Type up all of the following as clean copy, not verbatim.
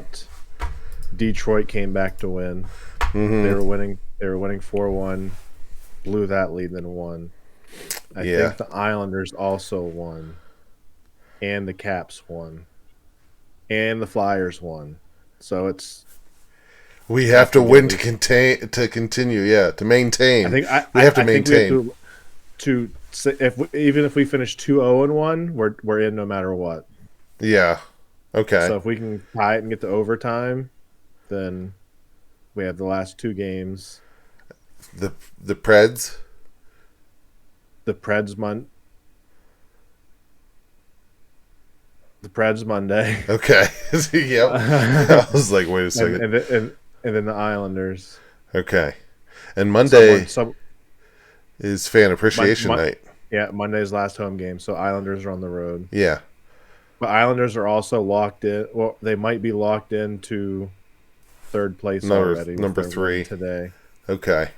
that Detroit came back to win. Mm-hmm. They were winning. They were winning 4-1, blew that lead, then won. I Yeah. think the Islanders also won, and the Caps won, and the Flyers won. So it's We have tough to to get at win to least. continue. Yeah, to maintain. We have to I think we have maintain. to even if we finish 2-0-1, we're in no matter what. Yeah. Okay. So if we can tie it and get to overtime, then we have the last two games. The Preds. The Preds Monday. Okay. Yep. I was like, wait a second. And then the Islanders. Okay. And Monday Some is Fan Appreciation Mon, Night. yeah, Monday's last home game. So Islanders are on the road. Yeah. But Islanders are also locked in. Well, they might be locked into third place already with Number their win 3. today. Okay.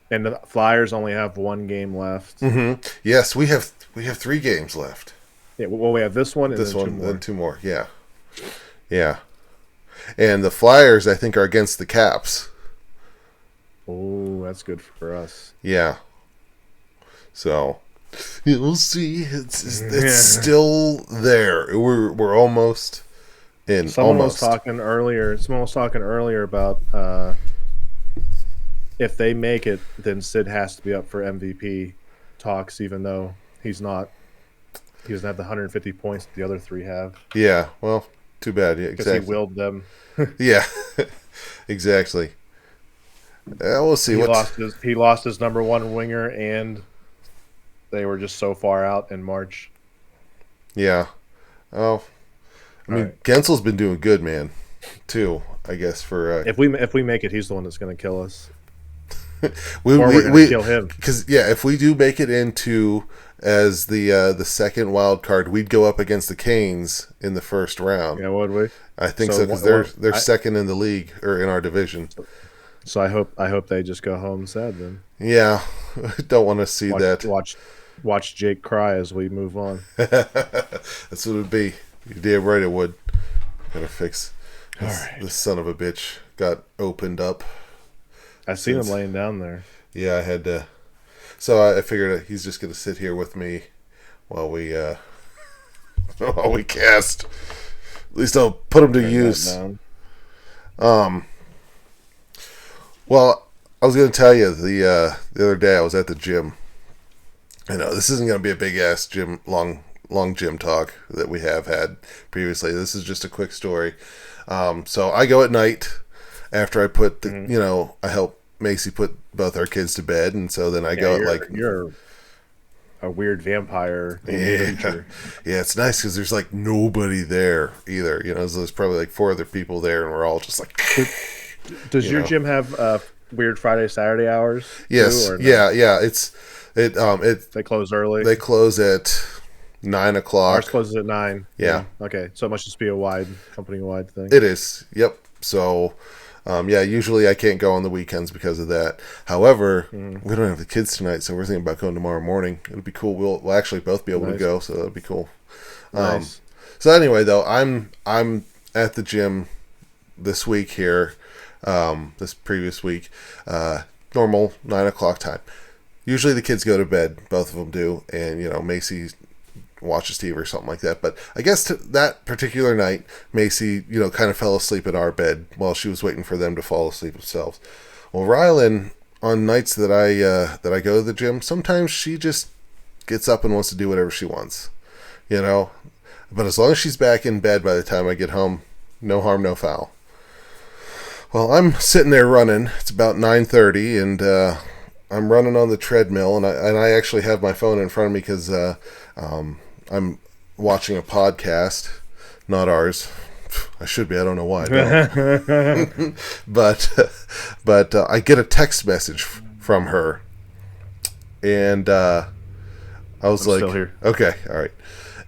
And the Flyers only have one game left. Mm-hmm. Yes, we have 3 games left. Yeah, well, we have this one and This then one, 2 more. then 2 more. Yeah. Yeah. And the Flyers, I think, are against the Caps. Oh, that's good for us. Yeah. So we'll see. It's still there. We're almost in. Someone almost. was talking earlier about if they make it, then Sid has to be up for MVP talks, even though he's not. He doesn't have the 150 points that the other 3 have. Yeah. Well, too bad. Yeah, Because exactly. he willed them. Yeah. Exactly. We'll see. He lost his number 1 winger, and they were just so far out in March. Yeah. Oh, I mean, right. Gensel's been doing good, man. Too, I guess. For if we make it, he's the one that's going to kill us. we're going to kill him. Because if we do make it into as the second wild card, we'd go up against the Canes in the first round. Yeah, would we? I think so because they're second in the league or in our division. So I hope they just go home sad then. Yeah, don't want to see that. Watch Jake cry as we move on. That's what it would be. You're damn right it would. Gotta fix. All right. This son of a bitch got opened up. I seen him laying down there. Yeah, I had to. So I figured he's just gonna sit here with me while we while we cast. At least I'll put him to use. Well, I was going to tell you the other day I was at the gym. I know this isn't going to be a big ass gym long gym talk that we have had previously. This is just a quick story. So I go at night after I put the I help Macy put both our kids to bed, and so then I go at you're a weird vampire creature. Yeah, it's nice because there's like nobody there either. So there's probably like 4 other people there, and we're all just like. Does your gym have weird Friday Saturday hours? Yes. Too, or no? Yeah. They close early. They close at 9:00. Ours closes at 9. Yeah. Okay, so it must just be a company-wide thing. It is. Yep. So, usually I can't go on the weekends because of that. However, we don't have the kids tonight, so we're thinking about going tomorrow morning. It'll be cool. We'll actually both be able to go, so that'll be cool. Nice. So anyway, though, I'm at the gym this week here. This previous week, normal 9:00 time. Usually the kids go to bed, both of them do, and Macy watches TV or something like that. But I guess that particular night, Macy, kind of fell asleep in our bed while she was waiting for them to fall asleep themselves. Well, Rylan, on nights that I go to the gym, sometimes she just gets up and wants to do whatever she wants, But as long as she's back in bed by the time I get home, no harm, no foul. Well, I'm sitting there running. It's about 9:30, and I'm running on the treadmill, and I actually have my phone in front of me because I'm watching a podcast, not ours. I should be. I don't know why. I but I get a text message from her, and I was I'm like, still here. Okay, all right,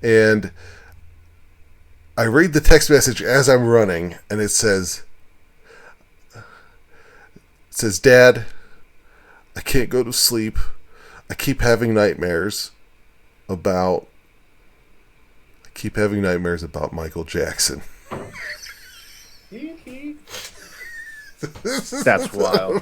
and I read the text message as I'm running, and it says. Dad, I can't go to sleep. I keep having nightmares about Michael Jackson. That's wild.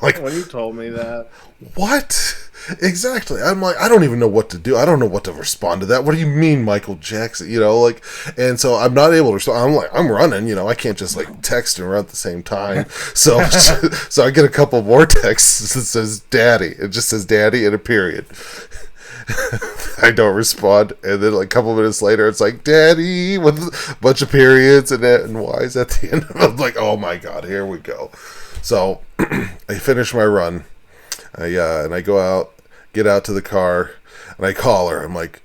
Like, When you told me that, what? Exactly. I'm like, I don't even know what to do. I don't know what to respond to that. What do you mean, Michael Jackson? Like, and so I'm not able to respond. I'm like, I'm running, I can't just like text and run at the same time. So, so I get a couple more texts that says daddy. It just says daddy and a period. I don't respond. And then like a couple minutes later, it's like daddy with a bunch of periods and Y's at the end. I'm like, oh my God, here we go. So I finish my run. And I go out, get out to the car, and I call her. I'm like,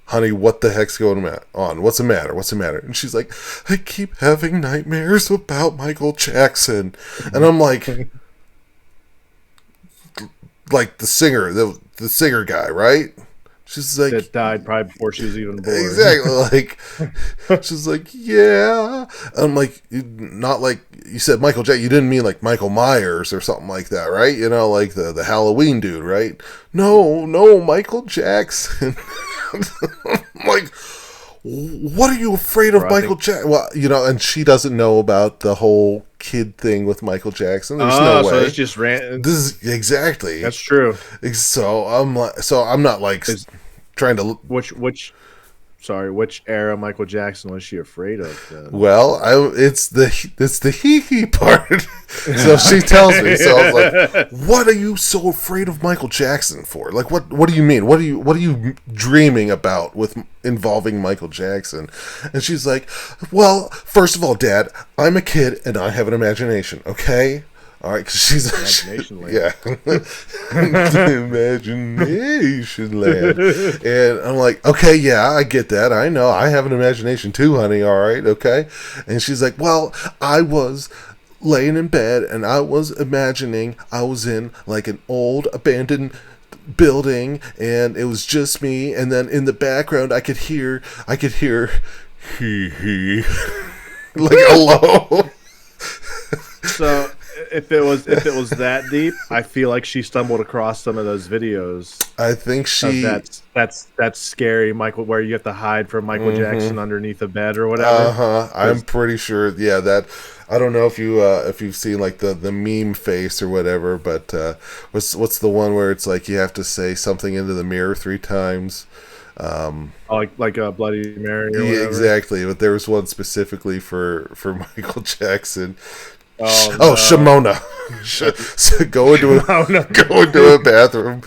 honey, what the heck's going on? What's the matter? What's the matter? And she's like, I keep having nightmares about Michael Jackson. And I'm like the singer, the singer guy, right? She's like, that died probably before she was even born. Exactly. Like, she's like, yeah. I'm like, not like you said Michael Jackson. You didn't mean like Michael Myers or something like that, right? Like the Halloween dude, right? No, Michael Jackson. I'm like, what are you afraid of, Michael Jackson? Well, and she doesn't know about the whole kid thing with Michael Jackson. There's no way. So it's just This is exactly. That's true. So I'm not like trying to. Which era Michael Jackson was she afraid of? Then? Well, it's the hee part. So she tells me. So I was like, "What are you so afraid of Michael Jackson for? Like, what do you mean? What are you dreaming about with involving Michael Jackson?" And she's like, "Well, first of all, Dad, I'm a kid and I have an imagination. Okay." All right, because she's Imagination Land. Yeah, Imagination Land, and I'm like, okay, yeah, I get that. I know, I have an imagination too, honey. All right, okay. And she's like, well, I was laying in bed and I was imagining I was in like an old abandoned building and it was just me, and then in the background I could hear hee hee like hello. So if it was that deep, I feel like she stumbled across some of those videos. I think she that's scary, Michael, where you have to hide from Michael Jackson underneath a bed or whatever. I'm pretty sure. Yeah, that. I don't know if you've seen like the meme face or whatever, but what's the one where it's like you have to say something into the mirror 3 times. Like a Bloody Mary or yeah, whatever. Exactly. But there was one specifically for Michael Jackson. Oh, no. Shimona. So go into a bathroom.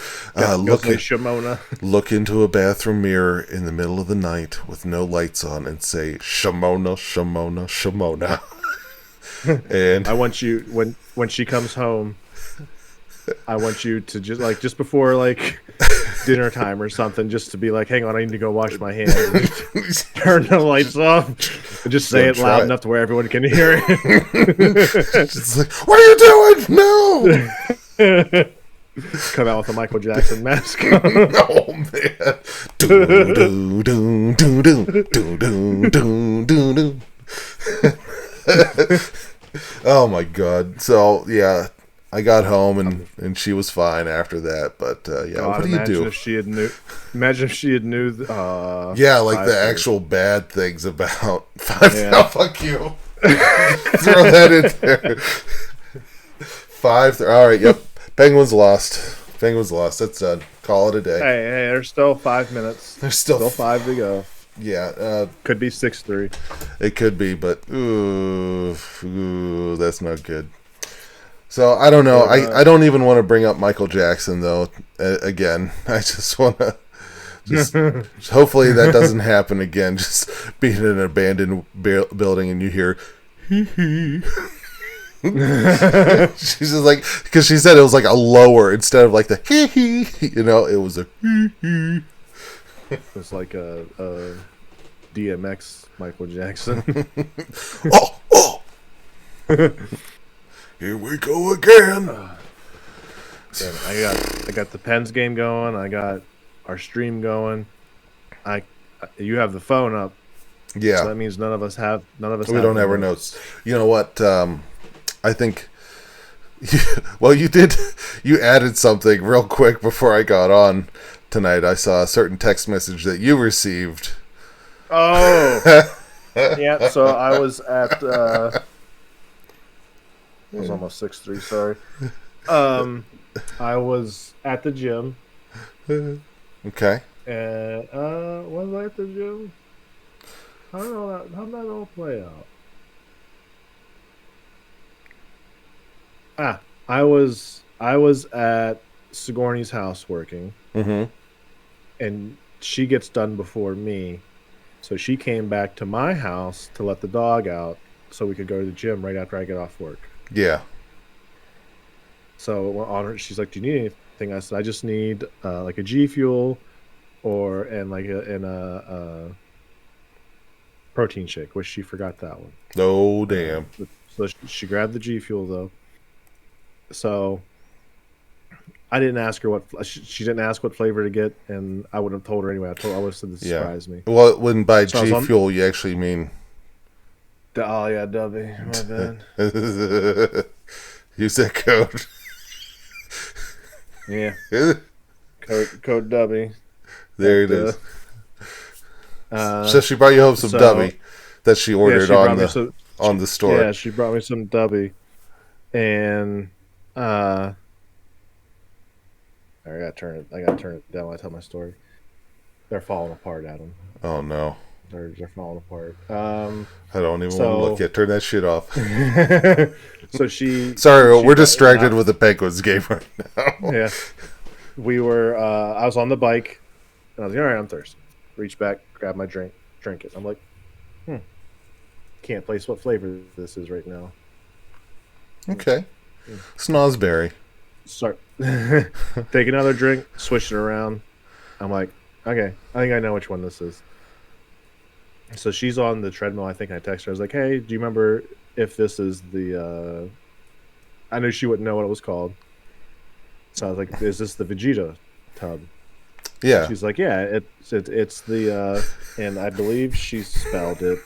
Look into a bathroom mirror in the middle of the night with no lights on and say Shimona, Shimona, Shimona. And I want you when she comes home, I want you to just before like dinner time or something, just to be like, hang on, I need to go wash my hands. Turn the lights off and just say it loud enough to where everyone can hear it. Just like, what are you doing? No. Come out with a Michael Jackson mask. Oh man. Do do do do do do do do do. Oh my God. So yeah, I got home and she was fine after that. But yeah, God, what do you do? Imagine if she had knew. Yeah, like the actual bad things about. Oh, fuck you. Throw that in there. 5. All right. Yep. Penguins lost. That's done. Call it a day. Hey, there's still 5 minutes. There's still 5 to go. Yeah. Could be 6-3. It could be, but ooh, that's not good. So I don't know. I don't even want to bring up Michael Jackson though. Again, I just want to. Hopefully that doesn't happen again. Just being in an abandoned building and you hear hee hee. She's just like, because she said it was like a lower instead of like the hee hee. It was a hee hee. It's like a DMX Michael Jackson. Oh. Here we go again. I got the Pens game going. I got our stream going. You have the phone up. Yeah. So that means none of us. We don't have our notes. You know what? I think. Well, you did. You added something real quick before I got on tonight. I saw a certain text message that you received. Oh. Yeah, so I was at I was almost 6'3", sorry. I was at the gym Okay. and was I at the gym? How'd that all play out? I was at Sigourney's house working, Mm-hmm. and she gets done before me. So she came back to my house to let the dog out so we could go to the gym right after I get off work. Yeah. So on her, she's like, "Do you need anything?" I said, "I just need like a G Fuel or and like a protein shake," which she forgot that one. Oh, damn. So she grabbed the G Fuel though. So I didn't ask her she didn't ask what flavor to get, and I would have told her anyway. I would have said this Yeah. surprised me. Well, when by So I was G on. Fuel, you actually mean. Oh yeah, Dubby, my bad. Use that code. Yeah, code Dubby. There it is. Uh, So she brought you home some so Dubby that she ordered she on brought me the on the store. Yeah, she brought me some Dubby, and I gotta turn it. I gotta turn it down when I tell my story. They're falling apart, Adam. Oh no, They're falling apart. I don't even want to look yet. Turn that shit off. So she. Sorry, we're distracted with the Penguins game right now. Yeah, we were. I was on the bike, and I was like, "All right, I'm thirsty." Reach back, grab my drink, drink it. I'm like, can't place what flavor this is right now. Okay, Snosberry. Start take another drink, switch it around. I'm like, okay, I think I know which one this is. So she's on the treadmill. I think I texted her. I was like, hey, do you remember if this is the? I knew she wouldn't know what it was called. So I was like, is this the Vegeta tub? Yeah. She's like, yeah, it's the and I believe she spelled it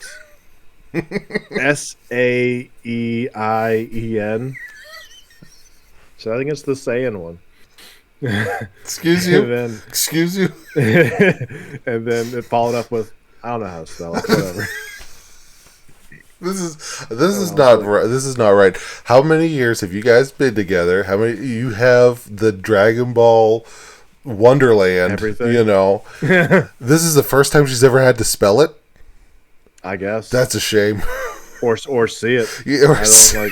Saeien. So I think it's the Saiyan one. Excuse you. Then, Excuse you. And then it followed up with, I don't know how to spell it. Whatever. This is not right. This is not right. How many years have you guys been together? How many you have the Dragon Ball Wonderland? Everything. You know, this is the first time she's ever had to spell it. I guess That's a shame. or see it. Yeah, I don't like.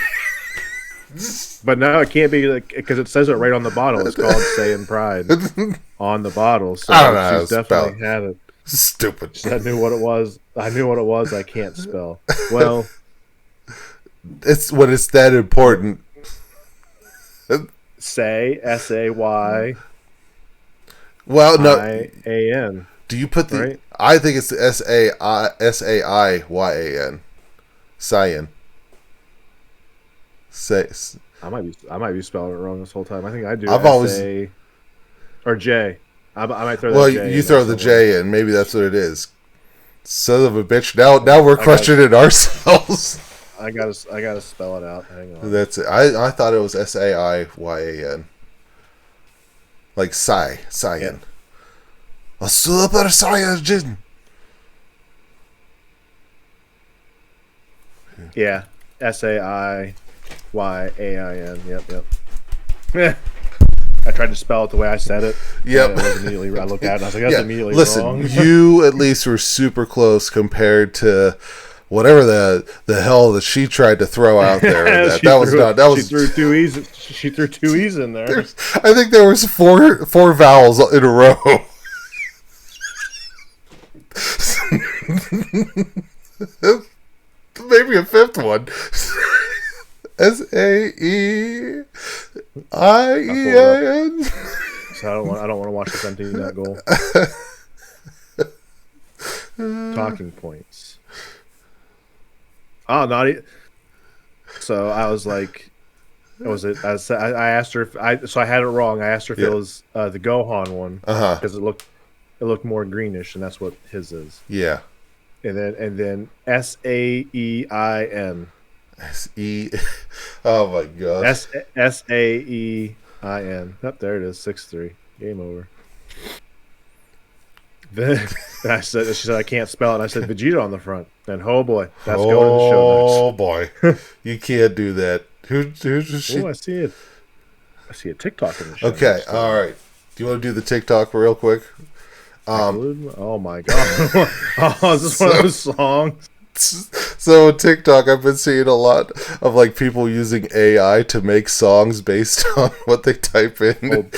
But no, it can't be because it says it right on the bottle. It's called Saiyan Pride on the bottle. So I don't know how she's to definitely spell. had it. Stupid. I knew what it was. I knew what it was. I can't spell. Well, It's when it's that important. say Say. Well, no. IAN. Do you put the? Right? I think it's the Saiyan. Cyan. Say. I might be spelling it wrong this whole time. I think I do. I've always or J. I might throw that Well, J. you throw the J in. Maybe that's what it is. Son of a bitch! Now we're questioning ourselves. I gotta spell it out. Hang on. That's it. I thought it was Saiyan. Like Cyan. Yeah. A Super Saiyajin. Yeah. Saiyain. Yep. I tried to spell it the way I said it. Yep. I looked at it and I was like, that's immediately listen, wrong. You at least were super close compared to whatever the hell that she tried to throw out there. She threw two E's. She threw two E's in there. I think there was four vowels in a row. Maybe a fifth one. Saeien. So I don't want to watch this empty net goal. Talking points. Oh, so I was like, was it? I asked her so I had it wrong. I asked her if it was the Gohan one because it looked more greenish, and that's what his is. Yeah. And then Saein. Oh my god. Saein. There it is. 6-3. Game over. Then she said I can't spell it. And I said Vegeta on the front. And oh boy, that's going in the Oh show boy, you can't do that. Who's notes. she? Oh, I see it. I see a TikTok in the show Okay, notes. all right. Do you want to do the TikTok real quick? Oh my god! Oh, is this one of those songs? So on TikTok, I've been seeing a lot of like people using AI to make songs based on what they type in.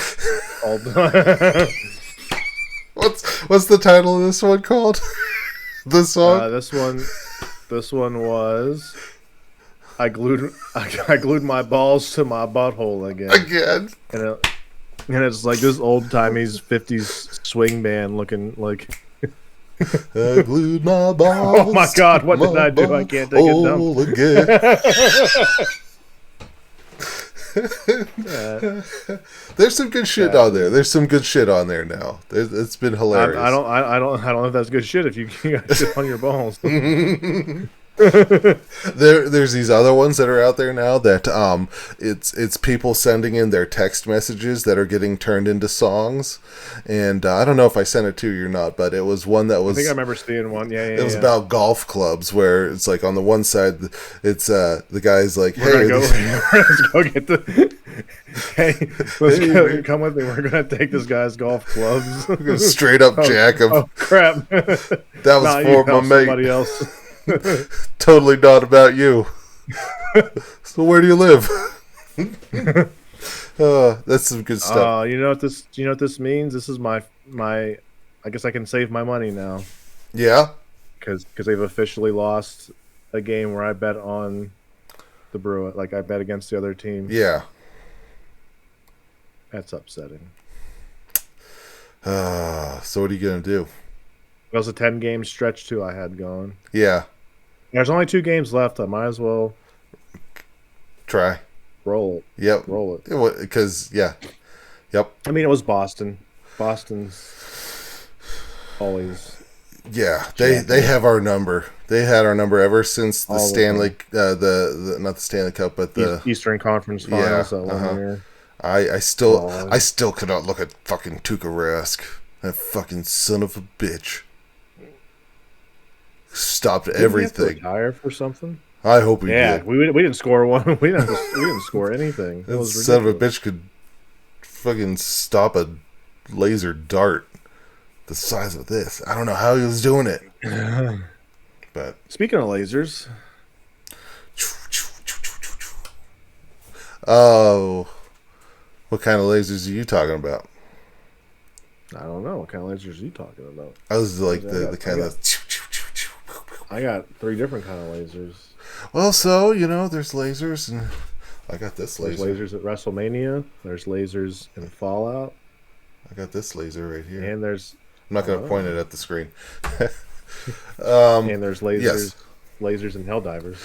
What's the title of this one called? The song. This one was I glued my balls to my butthole again. And it's like this old timey 50s swing band looking like. I glued my balls. Oh my god! What did I do? I can't take it down again. There's some good shit on there. There's some good shit on there now. It's been hilarious. I don't know if that's good shit. If you got shit on your balls. There's these other ones that are out there now that it's people sending in their text messages that are getting turned into songs, and I don't know if I sent it to you or not, but it was one that was. I think I remember seeing one. Yeah. It was about golf clubs where it's like on the one side it's the guy's like, hey, let's go get the. Hey, come with me. We're gonna take this guy's golf clubs. Straight up jack him. Oh crap! That was for my mate. Somebody else. Totally not about you. So where do you live? That's some good stuff. You know what this means? This is my I guess I can save my money now. Yeah, because they've officially lost a game where I bet on the Bruins. Like I bet against the other team. Yeah, that's upsetting. So what are you gonna do? It was a 10-game stretch too. I had going. Yeah. There's only 2 games left. I might as well try. Roll it. Yep. Roll it. Because, yeah. Yep. I mean, it was Boston. Boston's always. Yeah, they have our number. They had our number ever since the Stanley, the not the Stanley Cup, but the Eastern Conference Finals. Yeah, that 1 year. I still cannot look at fucking Tuukka Rask. That fucking son of a bitch. Stopped everything. Did he retire for something? I hope he did. Yeah, we didn't score one. We didn't score anything. It was ridiculous. Son of a bitch could fucking stop a laser dart the size of this. I don't know how he was doing it. But speaking of lasers, oh, what kind of lasers are you talking about? I don't know. What kind of lasers are you talking about? I was like the kind of. I got 3 different kind of lasers. Well, so there's lasers, and I got this laser. There's lasers at WrestleMania. There's lasers in Fallout. I got this laser right here. And there's. I'm not going to point it at the screen. And there's lasers. Yes. Lasers and Helldivers.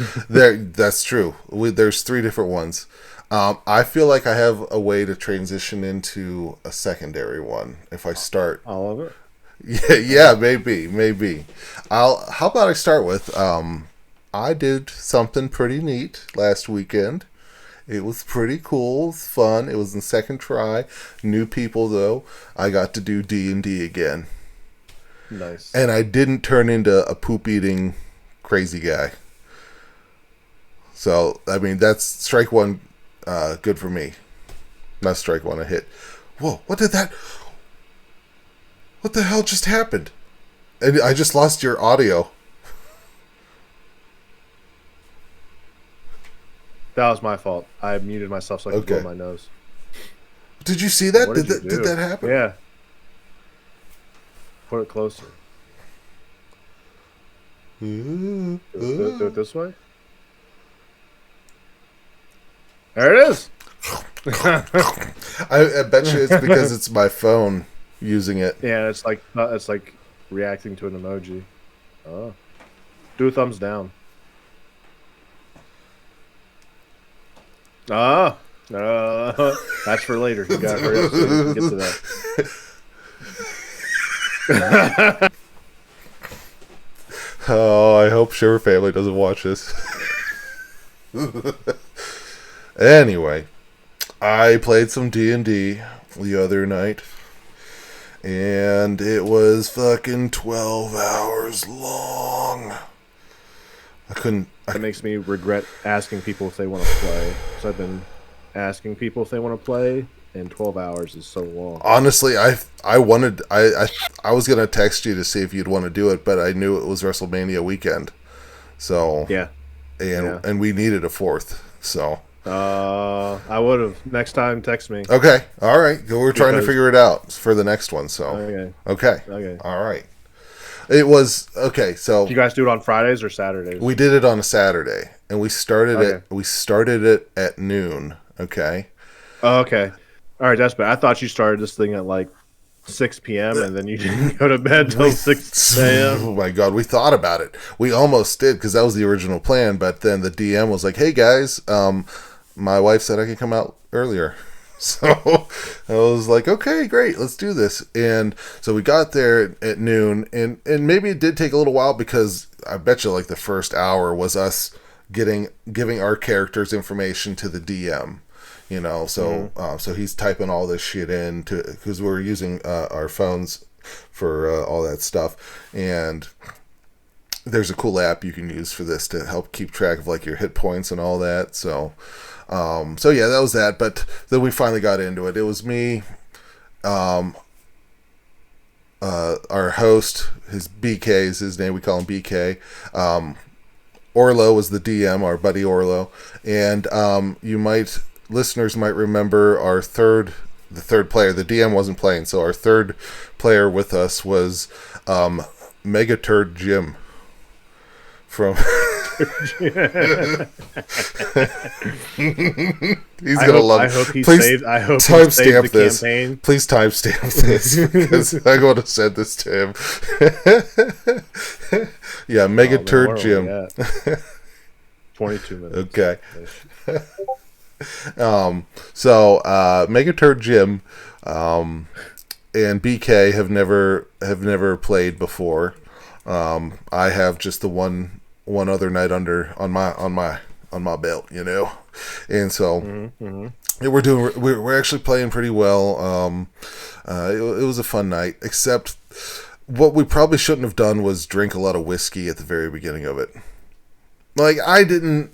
That's true. There's 3 different ones. I feel like I have a way to transition into a secondary one if I start. All of it? Yeah, maybe. How about I start with, I did something pretty neat last weekend. It was pretty cool. It was fun. It was the second try. New people, though. I got to do D&D again. Nice. And I didn't turn into a poop-eating crazy guy. So, I mean, that's strike 1 good for me. Not strike 1, a hit. Whoa, what the hell just happened? And I just lost your audio. That was my fault. I muted myself so I could blow my nose. Did you see that? Did that happen? Yeah. Put it closer. Do it this way. There it is. I bet you it's because it's my phone using it. Yeah, it's like reacting to an emoji. Oh, do a thumbs down. That's for later. You gotta hurry up so you can get to that. Oh, I hope Shiver Family doesn't watch this. Anyway, I played some D&D the other night, and it was fucking 12 hours long. I couldn't. That makes me regret asking people if they want to play. So I've been asking people if they want to play, and 12 hours is so long. Honestly, I wanted I was gonna text you to see if you'd want to do it, but I knew it was WrestleMania weekend, so Yeah. and we needed a fourth, so I would have. Next time, text me. okay, all right. We're trying to figure it out for the next one, so okay, all right. It was okay. So do you guys do it on Fridays or Saturdays? we did it on a Saturday, and we started it at noon. Okay. Oh, okay. All right, that's bad. I thought you started this thing at like 6 p.m. and then you didn't go to bed till 6 a.m. Oh my god, we thought about it. We almost did because that was the original plan, but then the DM was like, "Hey guys, my wife said I could come out earlier." So I was like, "Okay, great, let's do this." And so we got there at noon, and maybe it did take a little while because I bet you like the first hour was us giving our characters information to the DM. You know, so so he's typing all this shit in to because we're using our phones for all that stuff, and there's a cool app you can use for this to help keep track of like your hit points and all that. So, so yeah, that was that. But then we finally got into it. It was me, our host, his BK is his name. We call him BK. Orlo was the DM, our buddy Orlo, and listeners might remember the third player. The DM wasn't playing, so our third player with us was Megaturd Jim from. He's gonna love it. I hope he saved. I hope he saved the campaign. Please timestamp this because I'm going to send this to him. Yeah, Megaturd Jim. 22 minutes. Okay. So Megaturd Jim and BK have never played before. I have just the one other night on my belt, you know, and so we're actually playing pretty well. It was a fun night, except what we probably shouldn't have done was drink a lot of whiskey at the very beginning of it. Like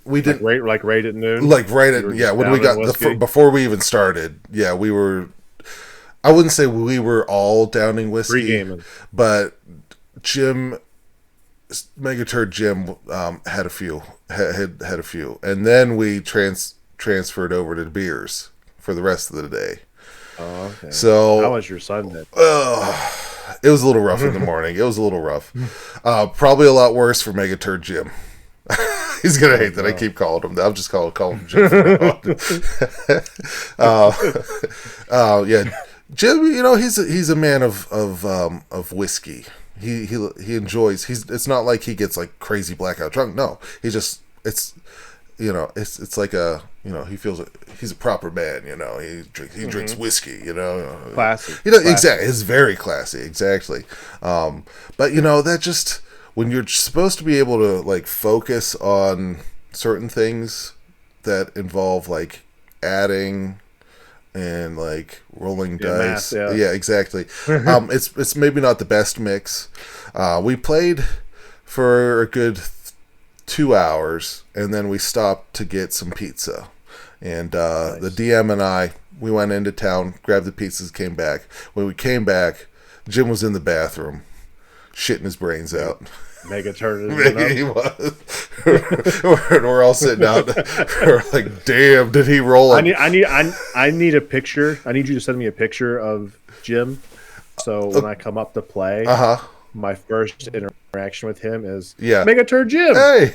we didn't right at noon. Like right at when we got before we even started. Yeah, we were. I wouldn't say we were all downing whiskey, pre-gaming, but Megaturd Jim had a few, had a few, and then we transferred over to beers for the rest of the day. Oh, okay. So how was your Sunday? It was a little rough in the morning. It was a little rough. Probably a lot worse for Megaturd Jim. He's gonna hate that I keep calling him that. I'm just calling him Jim. Yeah, Jim. You know, he's a man of whiskey. He enjoys. It's not like he gets like crazy blackout drunk. No, it's like a, you know, he feels he's a proper man. You know, he drinks whiskey. You know, classy. You know, exactly. It's very classy. Exactly. But you know that just. When you're supposed to be able to like focus on certain things that involve like adding and like rolling dice, yeah, exactly. It's maybe not the best mix. We played for a good 2 hours, and then we stopped to get some pizza. And nice. The DM and we went into town, grabbed the pizzas, came back. When we came back, Jim was in the bathroom, shitting his brains out. Megaturd. He was. We're all sitting out. We're like, damn, did he roll? I need a picture. I need you to send me a picture of Jim. So when I come up to play, my first interaction with him is Megaturd Jim. Hey.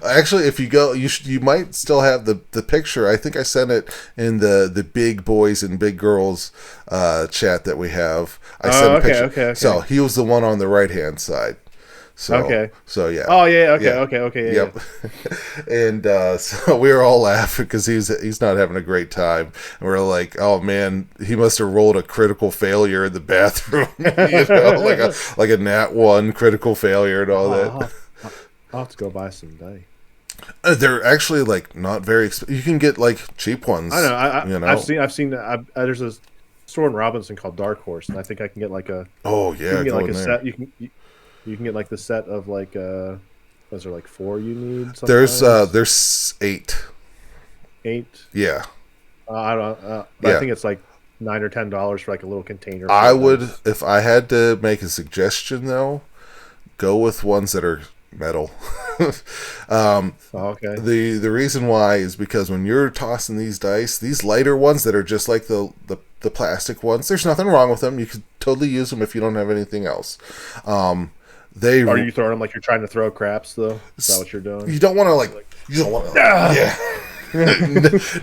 Actually, if you go, you might still have the picture. I think I sent it in the big boys and big girls chat that we have. I sent a picture. Okay. So he was the one on the right hand side. So, So yeah. Oh yeah. Okay. Yep. And so we were all laughing because he's not having a great time. And we're like, oh man, he must have rolled a critical failure in the bathroom. You know, like a nat 1 critical failure and all that. I'll have to go buy some dice. They're actually like not very expensive. You can get like cheap ones. I know. You know? I've seen. There's store in Robinson called Dark Horse, and I think I can get like a. Oh You yeah, can get go like in a there. set. You can get like the set of like was there like 4 you need sometimes? There's 8. 8. Yeah, I don't. But I yeah. think it's like $9 or $10 for like a little container full I of would, dice. if I had to make a suggestion though, go with ones that are metal. Oh, okay. The reason why is because when you're tossing these dice, these lighter ones that are just like the plastic ones, there's nothing wrong with them. You could totally use them if you don't have anything else. They Are you throwing them like you're trying to throw craps though? Is that what you're you doing? don't want to you don't want to Ah! yeah.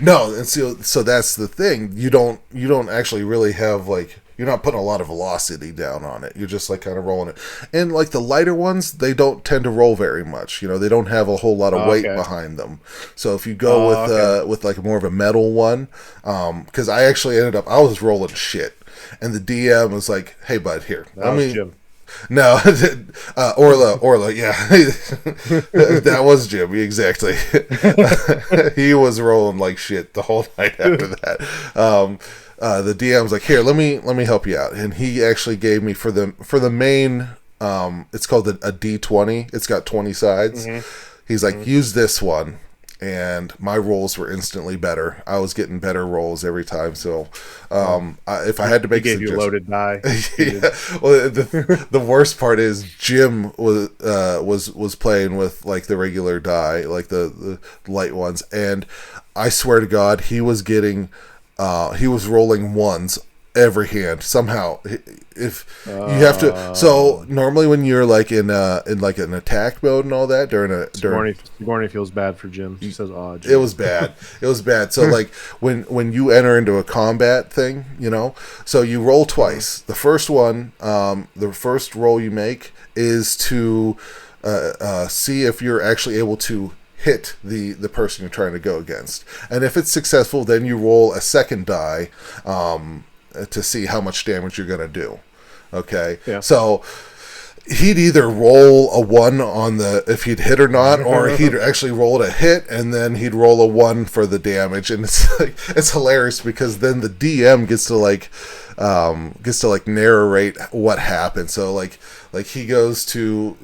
No, and so that's the thing. You don't actually really have like, you're not putting a lot of velocity down on it. You're just like kind of rolling it. And like the lighter ones, they don't tend to roll very much. They don't have a whole lot of weight Okay. behind them. So if you go Okay. with like more of a metal one, because I actually I was rolling shit, and the DM was like, "Hey bud, here, That let was me." Jim. No, Orla, yeah, that was Jimmy exactly. He was rolling like shit the whole night after that. The DM's like, here, let me help you out, and he actually gave me for the main. It's called a D20. It's got 20 sides. He's like, use this one. And my rolls were instantly better. I was getting better rolls every time. So, if I had to He make a gave you a loaded die. yeah. Well, the worst part is Jim was playing with like the regular die, like the light ones, and I swear to God, he was rolling ones every hand somehow. If you have to, so normally when you're like in like an attack mode and all that during Sigourney feels bad for Jim. She says, "Oh, Jim." it was bad. It was bad. So like when you enter into a combat thing, so you roll twice. The first one, the first roll you make is to see if you're actually able to hit the person you're trying to go against. And if it's successful, then you roll a second die to see how much damage you're going to do. Okay? Yeah. So he'd either roll a 1 on if he'd hit or not, or he'd actually roll a hit and then he'd roll a 1 for the damage. And it's hilarious because then the DM gets to narrate what happened. So like he goes to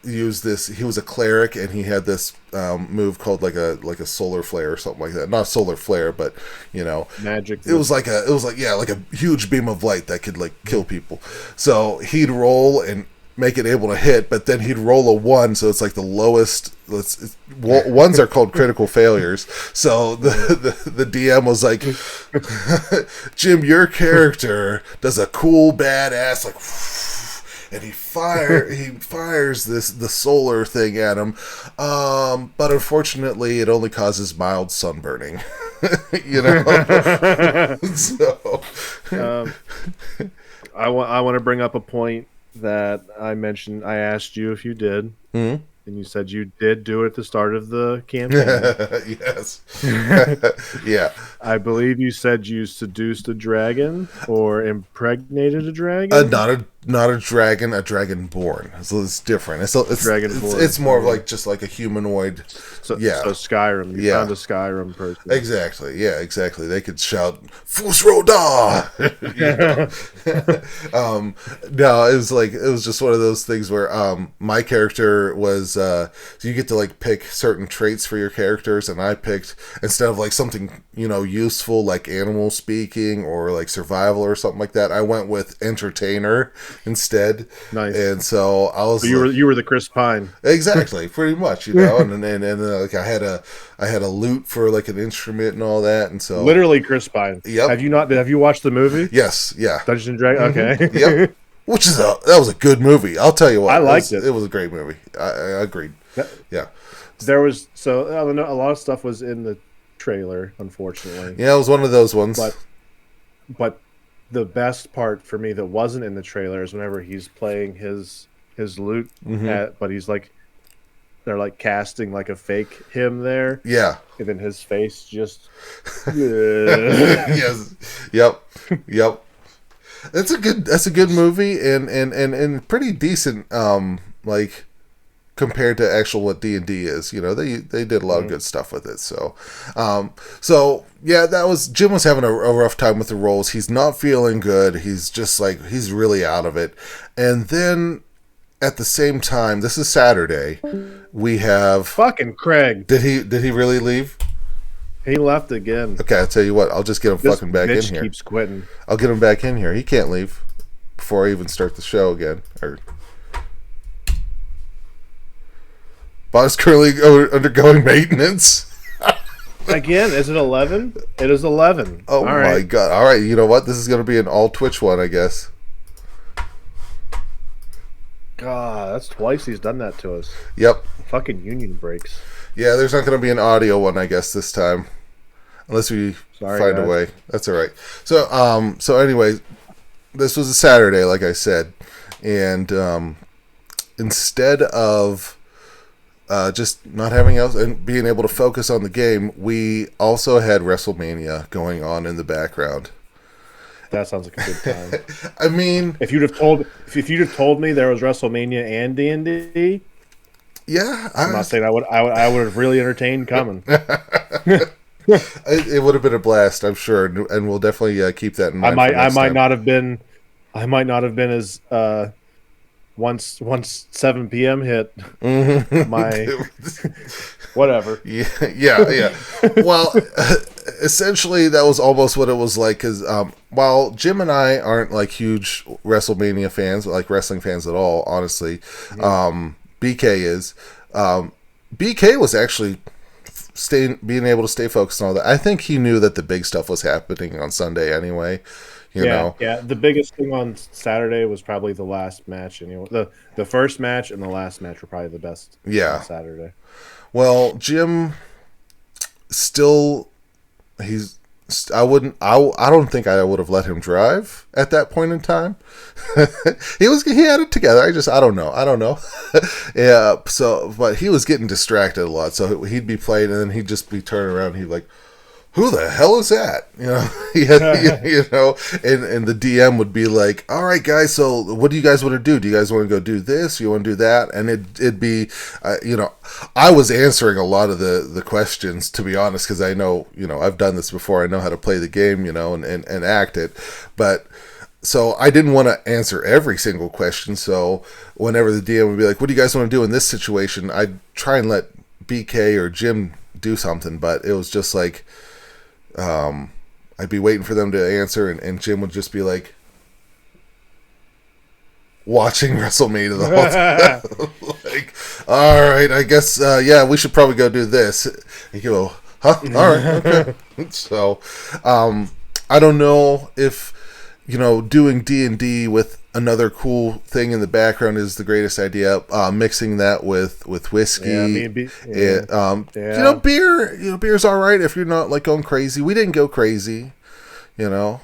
use this. He was a cleric and he had this move called like a solar flare or something like that. Not solar flare, but Magic. it was like a huge beam of light that could like kill people. So he'd roll and make it able to hit, but then he'd roll a 1, so it's like the lowest. Ones are called critical failures. So the DM was like, Jim, your character does a cool badass and he fires the solar thing at him, but unfortunately it only causes mild sunburning. So I want to bring up a point that I mentioned. I asked you if you did, and you said you did do it at the start of the campaign. Yes. Yeah. I believe you said you seduced a dragon or impregnated a dragon. Not a dragon, a dragonborn. So it's different. It's Dragonborn. it's more of like just like a humanoid. So Yeah. Skyrim. You found a Skyrim person. Exactly. Yeah, exactly. They could shout "Fus Roda." No, it was just one of those things where my character was so you get to like pick certain traits for your characters, and I picked, instead of like something useful like animal speaking or like survival or something like that, I went with entertainer instead. Nice. And so I was. So you were the Chris Pine. Exactly, pretty much, and like I had a lute for like an instrument and all that, and so Literally Chris Pine. Yep. Have you watched the movie? Yes, yeah, Dungeons and Dragons. Okay. yep. That was a good movie. I'll tell you what, I liked it. It was a great movie. I agreed. Yeah, There was a lot of stuff was in the trailer, unfortunately. yeah, it was one of those ones. But the best part for me that wasn't in the trailer is whenever he's playing his lute, but he's like, they're like casting like a fake him there, Yeah. and then his face just. Yes. Yep. That's a good movie and pretty decent. Like compared to actual what D&D is. They did a lot of good stuff with it. So yeah, Jim was having a rough time with the rolls. He's not feeling good. He's just he's really out of it. And then at the same time, this is Saturday, we have fucking Craig. Did he really leave? He left again. Okay, I'll tell you what. I'll just get him fucking back in here. Keeps quitting. I'll get him back in here. He can't leave before I even start the show again. Bot is currently undergoing maintenance. Again, is it 11? It is 11. Oh, all my God. All right, you know what? This is going to be an all Twitch one, I guess. God, that's twice he's done that to us. Yep. Fucking union breaks. Yeah, there's not going to be an audio one, I guess, this time. Unless we find a way. That's all right. So anyway, this was a Saturday, like I said. And instead of just not having else and being able to focus on the game, we also had WrestleMania going on in the background. That sounds like a good time. I mean, if you'd have told me there was WrestleMania and D&D, yeah, I'm not saying I would have really entertained coming. It would have been a blast, I'm sure, and we'll definitely keep that in mind. I might not have been as once 7 p.m. hit my whatever. Yeah. Well, essentially that was almost what it was like, because while Jim and I aren't like huge WrestleMania fans, like wrestling fans at all, honestly, BK is. BK was actually being able to stay focused on all that. I think he knew that the big stuff was happening on Sunday anyway. You know? Yeah. The biggest thing on Saturday was probably the last match. The first match and the last match were probably the best. Yeah. On Saturday. Well, Jim still, I don't think I would have let him drive at that point in time. he had it together. I don't know. Yeah. So, but he was getting distracted a lot. So he'd be playing and then he'd just be turning around and he'd be like, who the hell is that? And the DM would be like, all right, guys, so what do you guys want to do? Do you guys want to go do this? You want to do that? And it'd be, I was answering a lot of the questions, to be honest, because I know, I've done this before. I know how to play the game, and act it. But so I didn't want to answer every single question. So whenever the DM would be like, what do you guys want to do in this situation? I'd try and let BK or Jim do something, but it was just like, I'd be waiting for them to answer, and Jim would just be like watching WrestleMania the whole time. Like, all right, I guess, we should probably go do this. And you go, huh? All right, okay. So, I don't know if, doing D&D with another cool thing in the background is the greatest idea. Mixing that with whiskey, beer. Beer's all right if you're not like going crazy. We didn't go crazy, but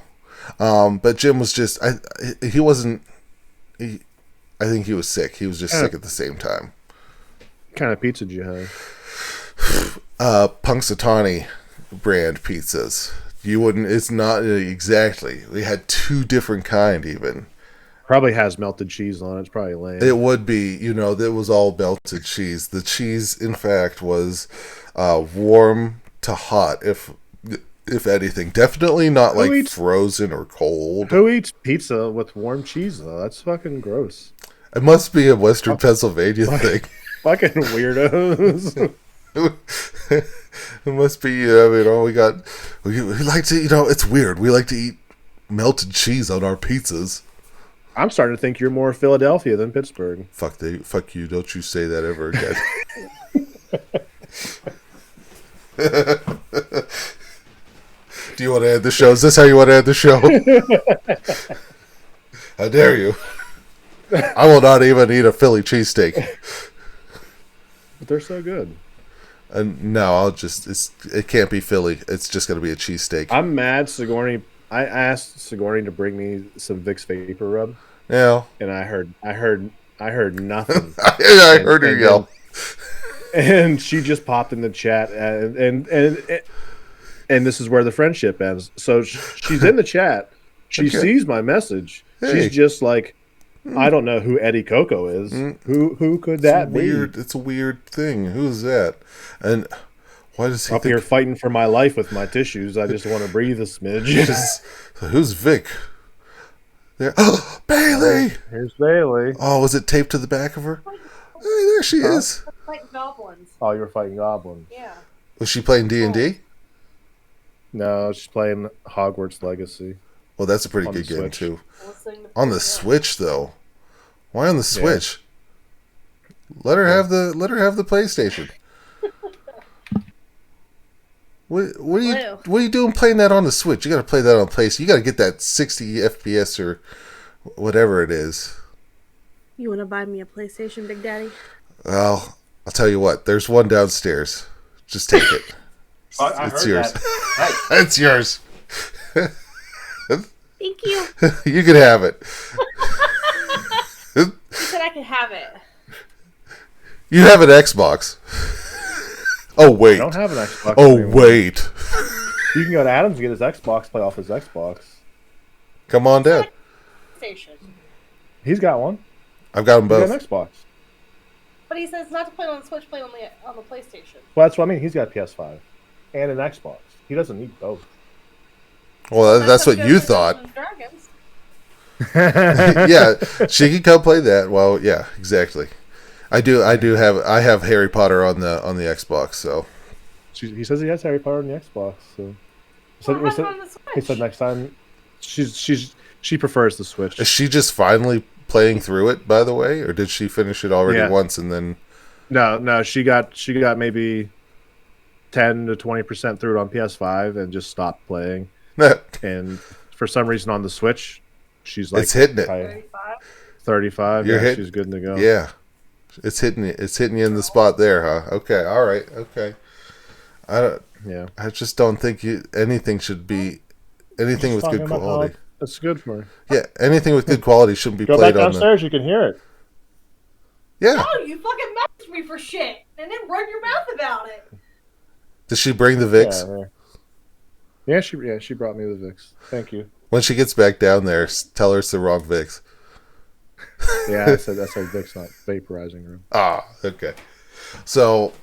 Jim was just he wasn't. I think he was sick. He was just sick at the same time. What kind of pizza did you have? Punxsutawney brand pizzas. You wouldn't. It's not exactly. We had 2 different kind even. Probably has melted cheese on it. It's probably lame. It would be, it was all melted cheese. The cheese, in fact, was warm to hot, if anything. Definitely not frozen or cold. Who eats pizza with warm cheese, though? That's fucking gross. It must be a Western Pennsylvania thing. Fucking weirdos. It must be, we like to, it's weird. We like to eat melted cheese on our pizzas. I'm starting to think you're more Philadelphia than Pittsburgh. Fuck you. Don't you say that ever again. Do you want to end the show? Is this how you want to end the show? How dare you? I will not even eat a Philly cheesesteak. But they're so good. And no, it can't be Philly. It's just going to be a cheesesteak. I'm mad Sigourney. I asked Sigourney to bring me some Vicks Vapor Rub. Yeah. And I heard nothing. I heard her yell. And she just popped in the chat, and this is where the friendship ends. So she's in the chat. She sees my message. Hey. She's just like, I don't know who Eddie Coco is. Who could that be? It's a weird thing. Who's that? And why does he Up here fighting for my life with my tissues. I just want to breathe a smidge. Who's Vic? There. Oh, Bailey! Here's Bailey. Oh, was it taped to the back of her? Hey, there she is. Like goblins. Oh, you were fighting goblins. Yeah. Was she playing D&D? No, she's playing Hogwarts Legacy. Well, that's a pretty On good the game Switch. too. Listening to On the Switch, though. Why on the Switch? Let her have the PlayStation. What are you doing playing that on the Switch? You got to play that on PlayStation. You got to get that 60 FPS or whatever it is. You want to buy me a PlayStation, Big Daddy? Well, I'll tell you what. There's one downstairs. Just take it. It's yours. It's yours. Thank you. You can have it. You said I could have it. You have an Xbox. Oh wait. I don't have an Xbox. Oh anymore. wait. You can go to Adams and get his Xbox, play off his Xbox. Come on down. Station. He's got one. I've got them He's both. got an Xbox. But he says not to play on the Switch, play on the PlayStation. Well, that's what I mean. He's got a PS5 and an Xbox. He doesn't need both. Well, that's what you thought. Yeah, she can come play that. Well, yeah, exactly. I have Harry Potter on the Xbox, so He says he has Harry Potter on the Xbox. So he said next time. She prefers the Switch. is she just finally playing through it? By the way, or did she finish it already once and then? No. She got maybe 10 to 20% through it on PS5 and just stopped playing. And for some reason on the Switch, she's like it's hitting it. 35. She's good to go. Yeah, it's hitting you. It's hitting you in the spot there, huh? Okay, all right, okay. I just don't think anything should be anything with good quality. That's good for her. Yeah, anything with good quality shouldn't be Go played back on downstairs. You can hear it. Yeah. No, you fucking messaged me for shit and then run your mouth about it. Does she bring the Vicks? Yeah, she brought me the Vicks. Thank you. When she gets back down there, tell her it's the wrong Vicks. Yeah, I said that's like Vicks, not vaporizing room. Ah, okay. So,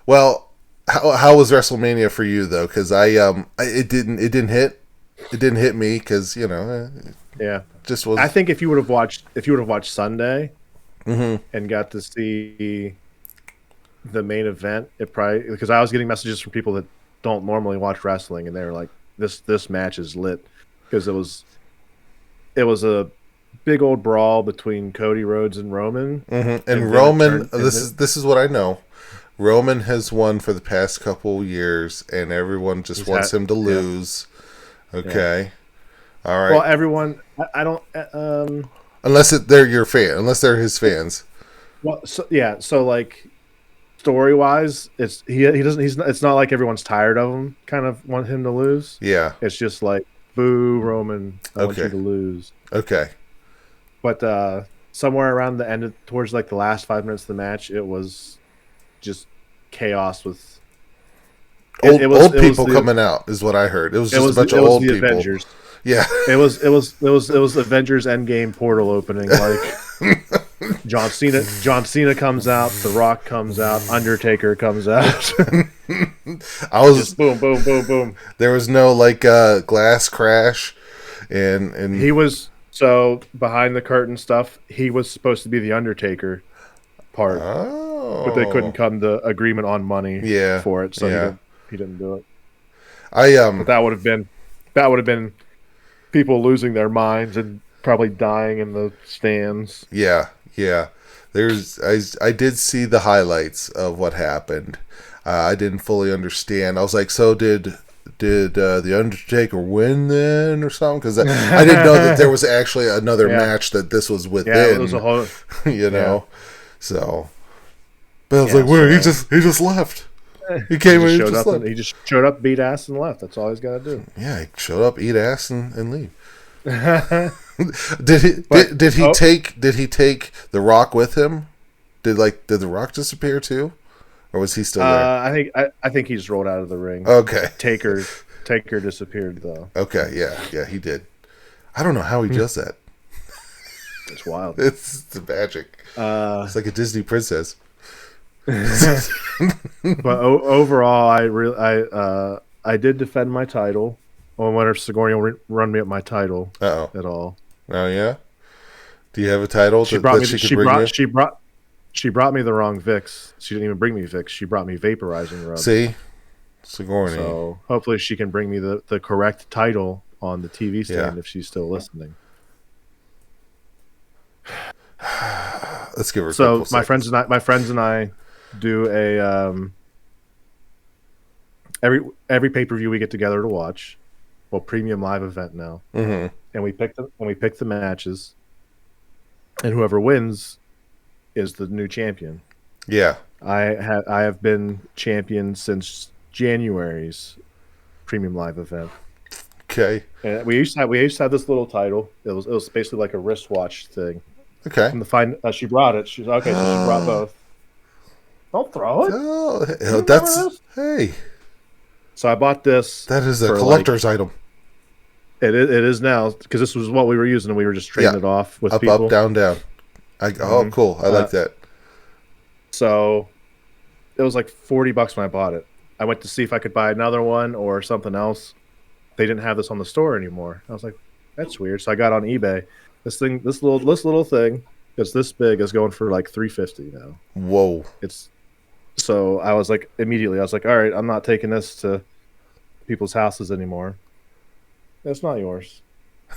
well, how was WrestleMania for you though? Because it didn't hit me because just was. I think if you would have watched Sunday, and got to see the main event, it probably because I was getting messages from people that don't normally watch wrestling, and they were like, "This match is lit," because it was a big old brawl between Cody Rhodes and Roman. And Roman, this is what I know. Roman has won for the past couple years, and everyone just wants him to lose. Okay, all right. Well, everyone, I don't. Unless they're your fan, unless they're his fans. Well, so like story wise, it's it's not like everyone's tired of him. Kind of want him to lose. Yeah, it's just like boo Roman. I want you to lose. Okay. But somewhere around the end, towards like the last 5 minutes of the match, it was just chaos with old people coming out is what I heard. It was just a bunch of old people. Avengers. Yeah, it was Avengers Endgame portal opening. Like John Cena comes out, The Rock comes out, Undertaker comes out. I was just boom, boom, boom, boom. There was no like glass crash, and he was. So behind the curtain stuff, he was supposed to be the Undertaker part, but they couldn't come to agreement on money for it, so he didn't do it. But that would have been people losing their minds and probably dying in the stands. Yeah. I did see the highlights of what happened. I didn't fully understand. I was like, so did the Undertaker win then or something? Because I didn't know that there was actually another match that this was within. Yeah, it was a whole, So, but I was like, where? He just left. He came in. He just showed up, beat ass, and left. That's all he's got to do. Yeah, he showed up, eat ass, and leave. Did he take the Rock with him? Did the Rock disappear too? Or was he still there? I think he just rolled out of the ring. Okay. Taker disappeared though. Okay, yeah, he did. I don't know how he does that. It's wild. It's the magic. It's like a Disney princess. But overall, I did defend my title. Well, I wonder if Sigourney will run me up my title at all. Oh yeah. Do you have a title She brought me the wrong Vicks. She didn't even bring me Vicks. She brought me vaporizing rub. See, Sigourney. So hopefully she can bring me the correct title on the TV stand if she's still listening. Let's give her. So my friends and I do a every pay-per-view we get together to watch. Well, premium live event now, and we pick the matches, and whoever wins is the new champion. Yeah, I have been champion since January's premium live event. Okay. And we used to have this little title. It was basically like a wristwatch thing. Okay. And she brought it. She's okay. So she brought both. Don't throw it. Oh, that's hey. So I bought this. That is a collector's item. It is now because this was what we were using, and we were just trading it off with people. Up, down, down. Cool. I like that. So it was like $40 when I bought it. I went to see if I could buy another one or something else. They didn't have this on the store anymore. I was like, that's weird. So I got on eBay. This little thing that's this big is going for like $350 now. Whoa. So I was like, immediately, I was like, all right, I'm not taking this to people's houses anymore. It's not yours.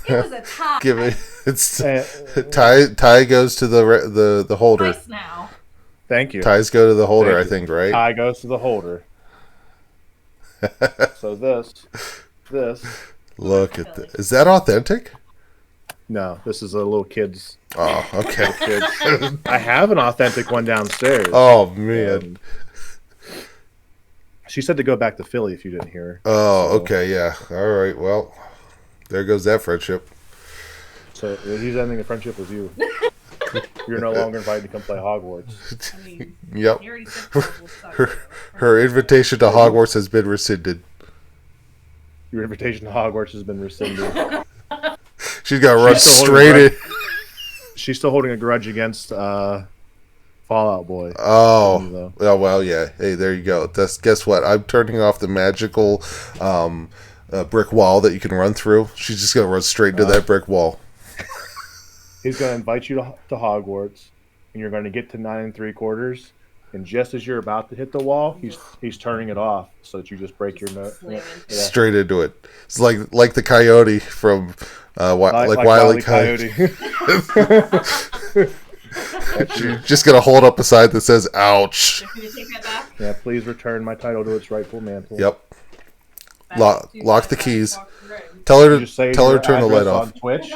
It was a tie. Give it. It's tie goes to the holder. Twice now. Thank you. Ties go to the holder, I think, right? Tie goes to the holder. So this. Look at this. Is that authentic? No, this is a little kid's. Oh, okay. I have an authentic one downstairs. Oh man. She said to go back to Philly if you didn't hear her. Oh, okay, yeah. All right. Well, there goes that friendship. So he's ending a friendship with you. You're no longer invited to come play Hogwarts. I mean, Yep. you already said Hogwarts sucks. Her invitation to Hogwarts has been rescinded. Your invitation to Hogwarts has been rescinded. She's got to run straight in. She's still holding a grudge against Fallout Boy. Oh, well, yeah. Hey, there you go. Guess what? I'm turning off the magical brick wall that you can run through. She's just going to run straight into that brick wall. He's going to invite you to Hogwarts, and you're going to get to 9 3/4, and just as you're about to hit the wall, he's turning it off so that you just break your nose. Yeah. Straight into it. It's like the coyote from Wile E. Coyote. She's just going to hold up a sign that says, ouch. Can you take that back? Yeah, please return my title to its rightful mantle. Yep. Lock the keys. Right. Tell her to turn the light off. Twitch.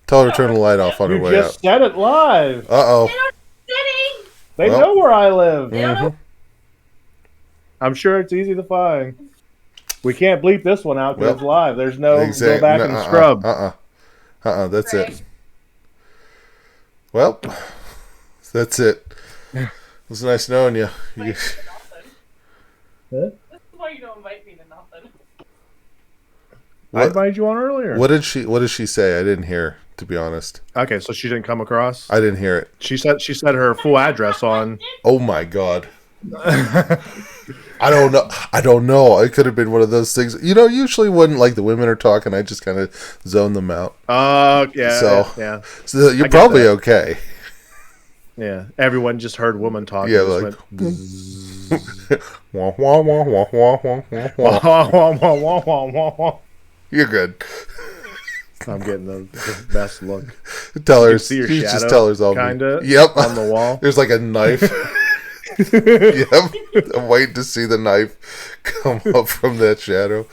Tell her to turn the light off on her way out. You just said it live. Uh-oh. They know where I live. They don't know. I'm sure it's easy to find. We can't bleep this one out because it's live. There's no go back and scrub. That's it. Well, that's it. It was nice knowing you. Huh? This is why you don't invite me to nothing. I invited you on earlier. What did she say? I didn't hear, to be honest. Okay, so she didn't come across. I didn't hear it. She said her full address on. Oh my god. I don't know. It could have been one of those things. Usually when like the women are talking, I just kind of zone them out. Yeah. Yeah. So you're probably okay. Yeah. Everyone just heard woman talking. Yeah, like wah, wah, wah, wah, wah, wah, wah. You're good. I'm getting the best look. Tell her. You see your shadow, just tell her all. Kinda. Yep. On the wall. There's like a knife. Yep. I'm waiting to see the knife come up from that shadow.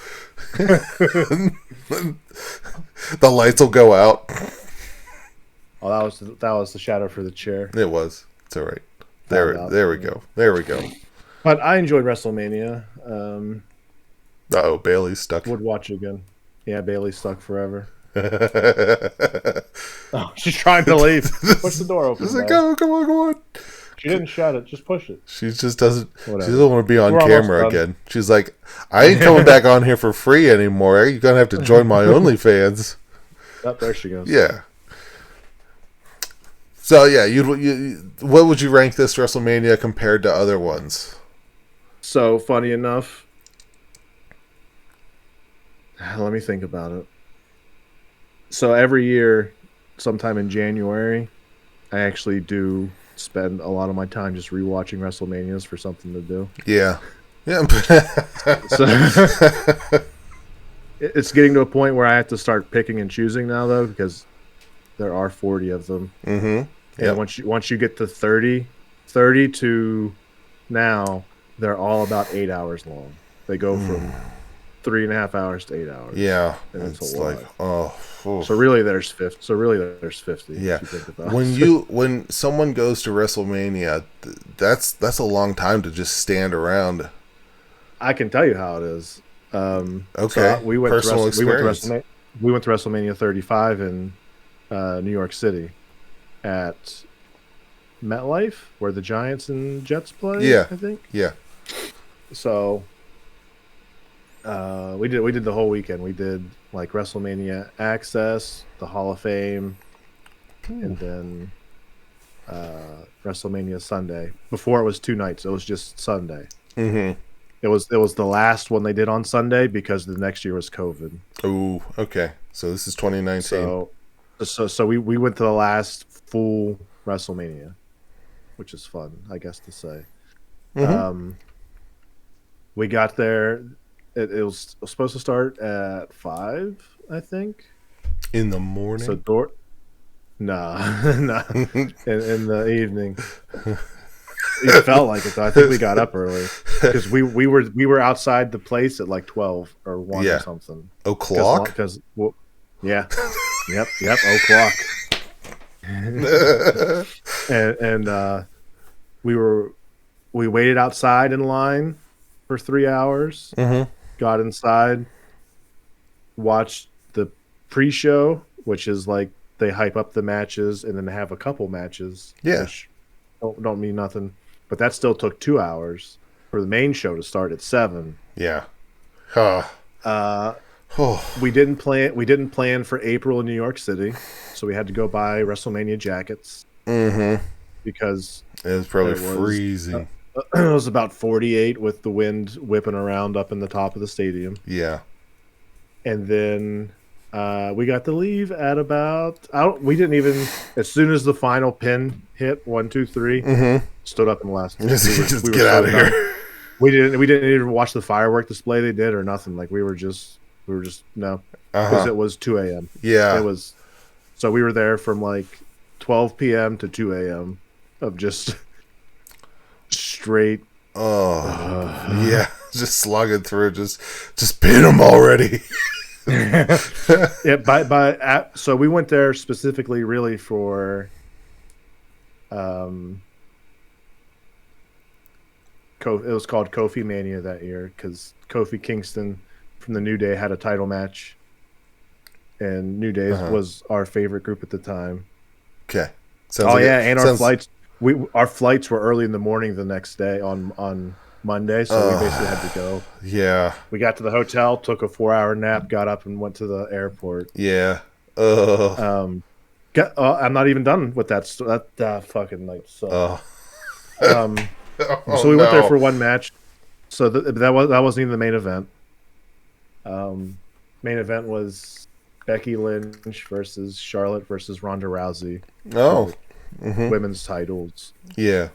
The lights will go out. Oh, that was the shadow for the chair. It was. It's all right. There we go. There we go. But I enjoyed WrestleMania. Bailey's stuck. Would watch again. Yeah, Bailey's stuck forever. Oh, she's trying to leave. Push the door open. She's like, go on. She didn't shut it. Just push it. She just doesn't. Whatever. She doesn't want to be on camera again. She's like, I ain't coming back on here for free anymore. You're gonna have to join my OnlyFans. Oh, there she goes. Yeah. So yeah, what would you rank this WrestleMania compared to other ones? So funny enough, let me think about it. So every year, sometime in January, I actually do spend a lot of my time just rewatching WrestleManias for something to do. Yeah. Yeah. So it's getting to a point where I have to start picking and choosing now, though, because there are 40 of them. Mm-hmm. And once you get to 30 to now, they're all about 8 hours long. They go from 3.5 hours to 8 hours. Yeah. And it's It's a lot. like, oh. So really there's 50. Yeah. If you think about it. When someone goes to WrestleMania, that's a long time to just stand around. I can tell you how it is. Okay. So we went Personal to experience. we went to WrestleMania 35 in New York City at MetLife, where the Giants and Jets play. Yeah. I think. Yeah. So we did the whole weekend. We did like WrestleMania Access, the Hall of Fame, and then WrestleMania Sunday. Before it was 2 nights, it was just Sunday. Mm-hmm. It was the last one they did on Sunday because the next year was COVID. Oh, okay. So this is 2019. So we went to the last full WrestleMania, which is fun, I guess to say. Mm-hmm. We got there. It was supposed to start at 5, I think. In the morning. So nah, in the evening. It felt like it though. I think we got up early because we were outside the place at like 12 or 1 or something. O'clock? Because yeah, yep, o'clock. and we waited outside in line for 3 hours. Mm-hmm. Got inside, watched the pre-show, which is like they hype up the matches and then they have a couple matches. Yeah. Which don't mean nothing. But that still took 2 hours for the main show to start at 7. Yeah. We didn't plan for April in New York City, so we had to go buy WrestleMania jackets. Mm-hmm. Because it was probably freezing. It was about 48 with the wind whipping around up in the top of the stadium. Yeah. And then we got to leave at about we didn't even, as soon as the final pin hit 1, 2, 3, stood up and left. Just get out of here. We didn't even watch the firework display they did or nothing. Like we were just no, because it was 2 a.m. Yeah, it was. So we were there from like 12 p.m. to 2 a.m. of just straight. Yeah, just slugging through. Just pin them already. Yeah, so we went there specifically really for it was called Kofi Mania that year because Kofi Kingston from the New Day had a title match, and New Day was our favorite group at the time. Okay. Our flights were early in the morning the next day on Monday, so we basically had to go. Yeah. We got to the hotel, took a 4-hour nap, got up and went to the airport. Yeah. I'm not even done with that. That fucking night. So, so we went there for one match. So that wasn't even the main event. Main event was Becky Lynch versus Charlotte versus Ronda Rousey. Oh. Women's titles. Yeah.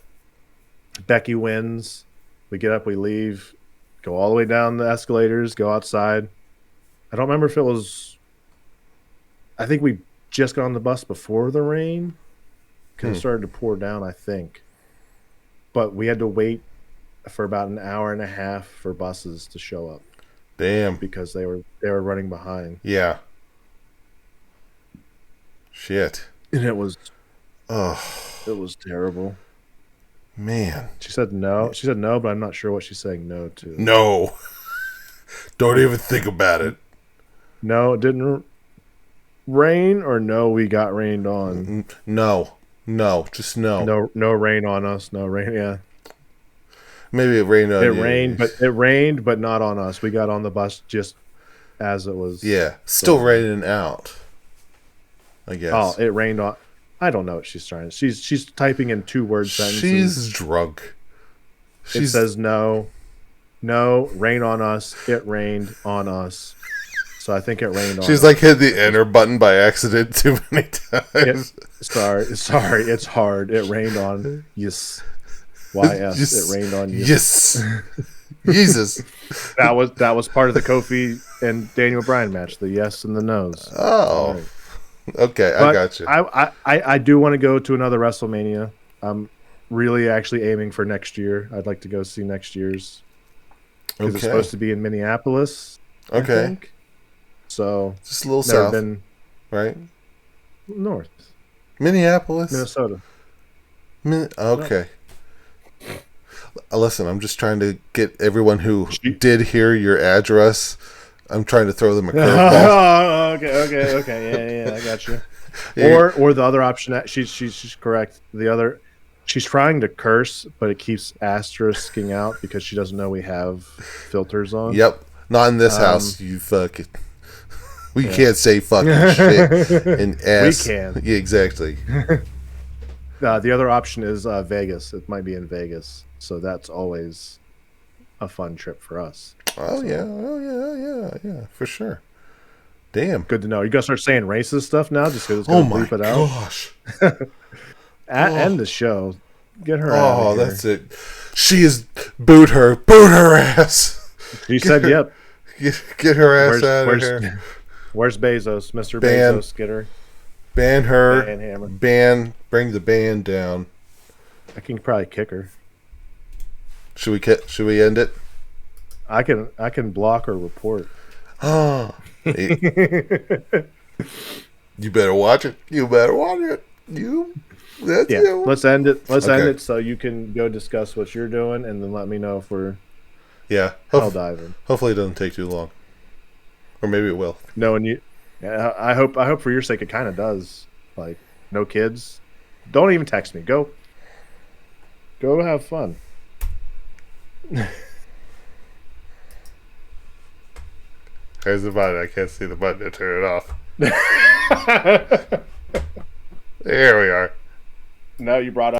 Becky wins. We get up, we leave, go all the way down the escalators, go outside. I don't remember if it was. I think we just got on the bus before the rain because it started to pour down, I think. But we had to wait for about an hour and a half for buses to show up. Damn. Because they were running behind. Yeah. Shit. And it was terrible. Man. She said no, but I'm not sure what she's saying no to. No. Don't even think about it. No, it didn't rain, or no, we got rained on. No, just no. No rain on us. No rain. Yeah. Maybe it rained on you. It rained, but not on us. We got on the bus just as it was. Yeah, still raining out, I guess. Oh, it rained on. I don't know what she's trying. She's typing in 2-word sentences. She's drunk. It says no, rain on us. It rained on us. So I think it rained on She's us. like hit the enter button by accident too many times. Sorry, it's hard. It rained on yes. YS. Yes. It rained on you. Yes. Jesus. That was part of the Kofi and Daniel Bryan match. The yes and the no's. Oh. Right. Okay, I got you. I do want to go to another WrestleMania. I'm really actually aiming for next year. I'd like to go see next year's. Because it's supposed to be in Minneapolis. I Okay. think. So Just a little never south, been right? north. Minneapolis. Minnesota. Okay. Listen, I'm just trying to get everyone who did hear your address. I'm trying to throw them a curveball. Okay. Yeah, I got you. Or the other option. She's correct. The other, she's trying to curse, but it keeps asterisking out because she doesn't know we have filters on. Yep. Not in this house, you fucking. We can't say fucking shit and ass. We can. Yeah, exactly. The other option is Vegas. It might be in Vegas, so that's always a fun trip for us. Oh yeah, for sure. Damn. Good to know. You gotta start saying racist stuff now, just because it's gonna bleep it out. Gosh. End the show. Get her out of here. That's it. She is boot her ass. You said yep. Get her ass out of here. Where's Bezos? Mr. Ban. Bezos, get her. Ban her. Ban hammer. Bring the band down. I can probably kick her. Should we end it? I can block or report. Oh. You better watch it. That's you. Let's end it. End Okay. it so you can go discuss what you're doing, and then let me know if we're hell diving. Hopefully it doesn't take too long. Or maybe it will. No, and you. Yeah, I hope for your sake it kind of does. Like, no kids. Don't even text me. Go have fun. There's the button. I can't see the button to turn it off. There we are. No, you brought up.